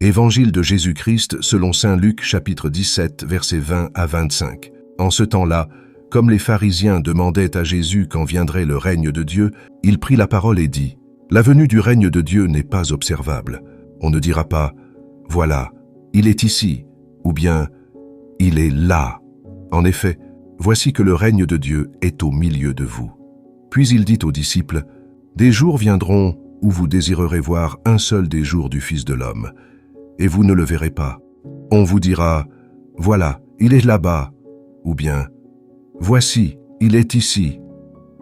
Évangile de Jésus-Christ selon saint Luc chapitre 17 versets 20 à 25. En ce temps-là, comme les pharisiens demandaient à Jésus quand viendrait le règne de Dieu, il prit la parole et dit : La venue du règne de Dieu n'est pas observable. On ne dira pas : Voilà, il est ici, ou bien il est là. En effet, voici que le règne de Dieu est au milieu de vous. Puis il dit aux disciples : Des jours viendront où vous désirerez voir un seul des jours du Fils de l'homme, et vous ne le verrez pas. On vous dira : Voilà, il est là-bas, ou bien Voici, il est ici.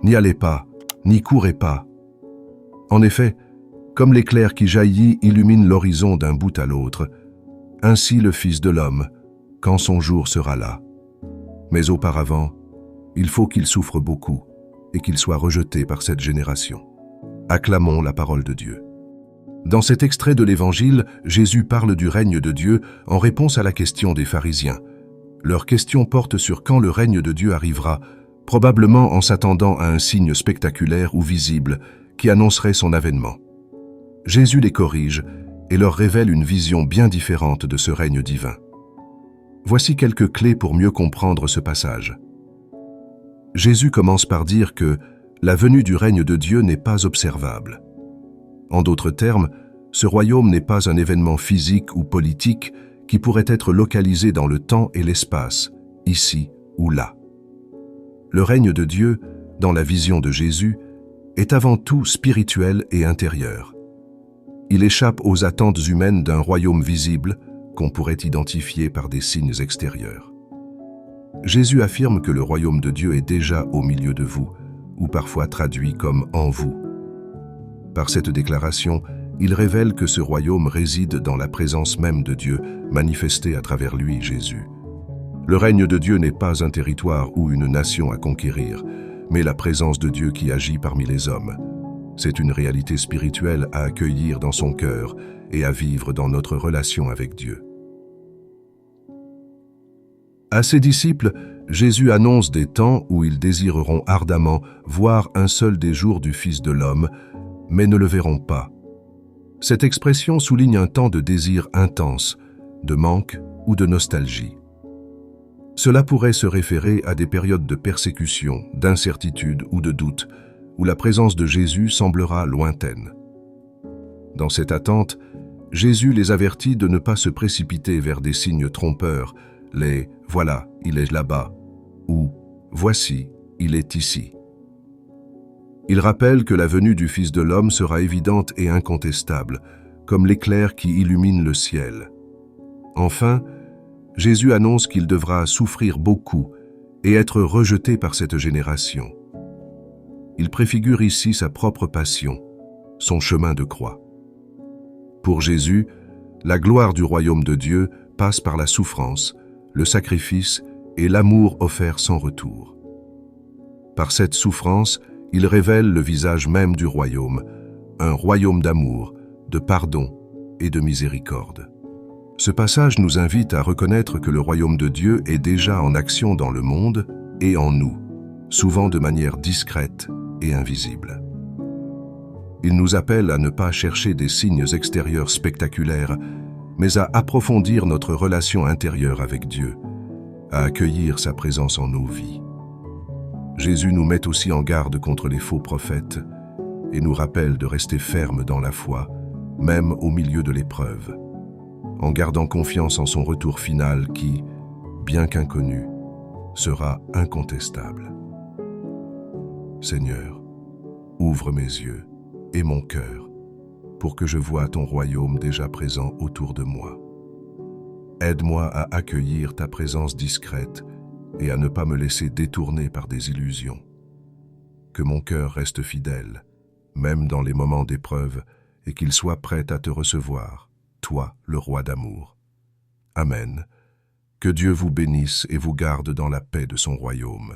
N'y allez pas, n'y courez pas. En effet, comme l'éclair qui jaillit illumine l'horizon d'un bout à l'autre, ainsi le Fils de l'homme, quand son jour sera là. Mais auparavant, il faut qu'il souffre beaucoup et qu'il soit rejeté par cette génération. Acclamons la parole de Dieu. Dans cet extrait de l'Évangile, Jésus parle du règne de Dieu en réponse à la question des pharisiens. Leur question porte sur quand le règne de Dieu arrivera, probablement en s'attendant à un signe spectaculaire ou visible qui annoncerait son avènement. Jésus les corrige et leur révèle une vision bien différente de ce règne divin. Voici quelques clés pour mieux comprendre ce passage. Jésus commence par dire que la venue du règne de Dieu n'est pas observable. En d'autres termes, ce royaume n'est pas un événement physique ou politique qui pourrait être localisé dans le temps et l'espace, ici ou là. Le règne de Dieu, dans la vision de Jésus, est avant tout spirituel et intérieur. Il échappe aux attentes humaines d'un royaume visible qu'on pourrait identifier par des signes extérieurs. Jésus affirme que le royaume de Dieu est déjà au milieu de vous, ou parfois traduit comme « en vous ». Par cette déclaration, il révèle que ce royaume réside dans la présence même de Dieu, manifestée à travers lui, Jésus. Le règne de Dieu n'est pas un territoire ou une nation à conquérir, mais la présence de Dieu qui agit parmi les hommes. C'est une réalité spirituelle à accueillir dans son cœur et à vivre dans notre relation avec Dieu. À ses disciples, Jésus annonce des temps où ils désireront ardemment voir un seul des jours du Fils de l'homme, mais ne le verront pas. Cette expression souligne un temps de désir intense, de manque ou de nostalgie. Cela pourrait se référer à des périodes de persécution, d'incertitude ou de doute, où la présence de Jésus semblera lointaine. Dans cette attente, Jésus les avertit de ne pas se précipiter vers des signes trompeurs, les « voilà, il est là-bas » ou « voici, il est ici ». Il rappelle que la venue du Fils de l'homme sera évidente et incontestable, comme l'éclair qui illumine le ciel. Enfin, Jésus annonce qu'il devra souffrir beaucoup et être rejeté par cette génération. Il préfigure ici sa propre passion, son chemin de croix. Pour Jésus, la gloire du royaume de Dieu passe par la souffrance, le sacrifice et l'amour offert sans retour. Par cette souffrance, il révèle le visage même du royaume, un royaume d'amour, de pardon et de miséricorde. Ce passage nous invite à reconnaître que le royaume de Dieu est déjà en action dans le monde et en nous, souvent de manière discrète et invisible. Il nous appelle à ne pas chercher des signes extérieurs spectaculaires, mais à approfondir notre relation intérieure avec Dieu, à accueillir sa présence en nos vies. Jésus nous met aussi en garde contre les faux prophètes et nous rappelle de rester fermes dans la foi, même au milieu de l'épreuve, en gardant confiance en son retour final qui, bien qu'inconnu, sera incontestable. Seigneur, ouvre mes yeux et mon cœur pour que je voie ton royaume déjà présent autour de moi. Aide-moi à accueillir ta présence discrète et à ne pas me laisser détourner par des illusions. Que mon cœur reste fidèle, même dans les moments d'épreuve, et qu'il soit prêt à te recevoir, toi, le roi d'amour. Amen. Que Dieu vous bénisse et vous garde dans la paix de son royaume.